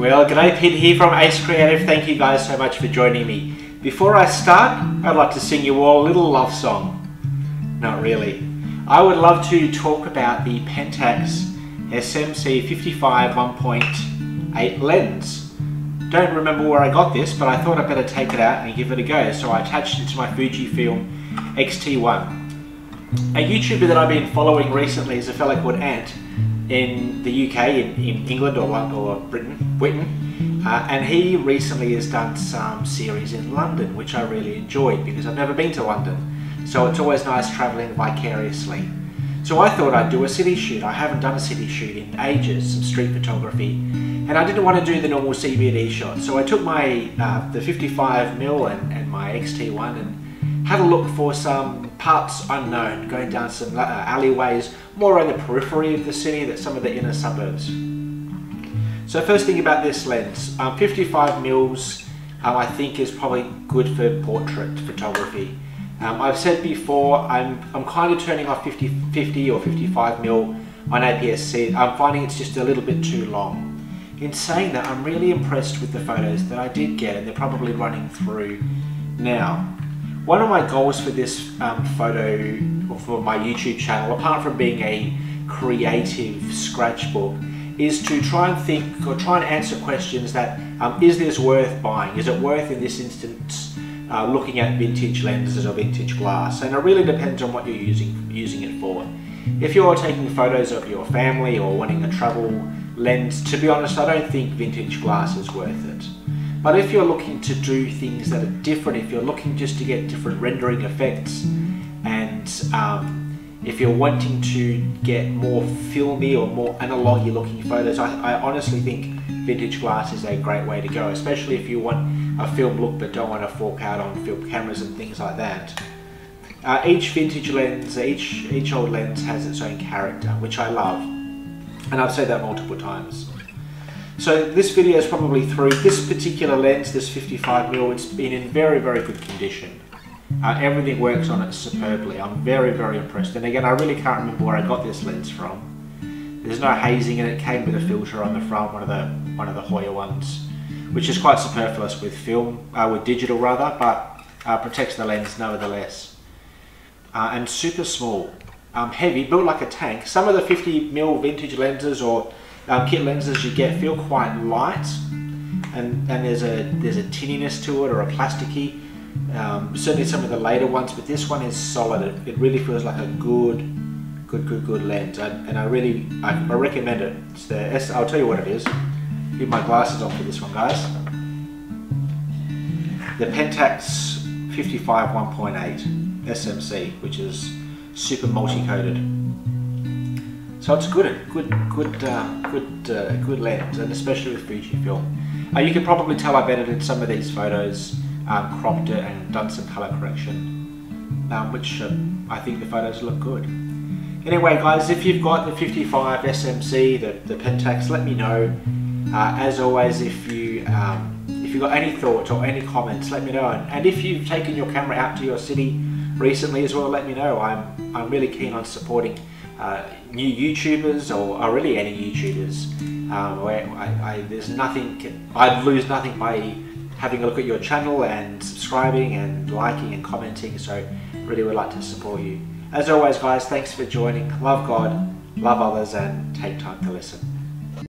Well, g'day, Pete here from Ace Creative. Thank you guys so much for joining me. Before I start, I'd like to sing you all a little love song. Not really. I would love to talk about the Pentax Smc 55 1.8 lens. Don't remember where I got this, but I thought I'd better take it out and give it a go. So I attached it to my Fujifilm X-T1. A YouTuber that I've been following recently is a fellow called Ant in the UK, in England or Britain, and he recently has done some series in London, which I really enjoyed because I've never been to London, so it's always nice travelling vicariously. So I thought I'd do a city shoot. I haven't done a city shoot in ages, some street photography, and I didn't want to do the normal CBD shot, so I took my the 55mm and my X-T1 and had a look for some parts unknown, going down some alleyways, more on the periphery of the city than some of the inner suburbs. So first thing about this lens, 55mm I think is probably good for portrait photography. I've said before, I'm kind of turning off 50 or 55mm on APS-C. I'm finding it's just a little bit too long. In saying that, I'm really impressed with the photos that I did get, and they're probably running through now. One of my goals for this photo, or for my YouTube channel, apart from being a creative scratchbook, is to try and think or try and answer questions that, is this worth buying? Is it worth, in this instance, looking at vintage lenses or vintage glass? And it really depends on what you're using it for. If you're taking photos of your family or wanting a travel lens, to be honest, I don't think vintage glass is worth it. But if you're looking to do things that are different, if you're looking just to get different rendering effects, and if you're wanting to get more filmy or more analogue-y looking photos, I honestly think vintage glass is a great way to go, especially if you want a film look but don't want to fork out on film cameras and things like that. Each vintage lens, each old lens has its own character, which I love, and I've said that multiple times. So this video is probably through this particular lens, this 55mm. It's been in very, very good condition. Everything works on it superbly. I'm very, very impressed. And again, I really can't remember where I got this lens from. There's no hazing in it. It came with a filter on the front, one of the Hoya ones, which is quite superfluous with film, with digital rather, but protects the lens nevertheless. And super small, heavy, built like a tank. Some of the 50mm vintage lenses or kit lenses you get feel quite light, and there's a tinniness to it, or a plasticky. Certainly some of the later ones, but this one is solid. It really feels like a good lens, and I recommend it. It's the I'll tell you what it is. Keep my glasses on for this one, guys. The Pentax 55 1.8 SMC, which is super multi-coated. So it's good lens, and especially with Fujifilm. You can probably tell I've edited some of these photos, cropped it and done some color correction, which I think the photos look good. Anyway guys, if you've got the 55 SMC, the Pentax, let me know. As always, if you've got any thoughts or any comments, let me know. And if you've taken your camera out to your city recently as well, let me know. I'm really keen on supporting new YouTubers, or really any YouTubers, where there's nothing, I'd lose nothing by having a look at your channel and subscribing and liking and commenting, so really would like to support you. As always guys, thanks for joining. Love God, love others, and take time to listen.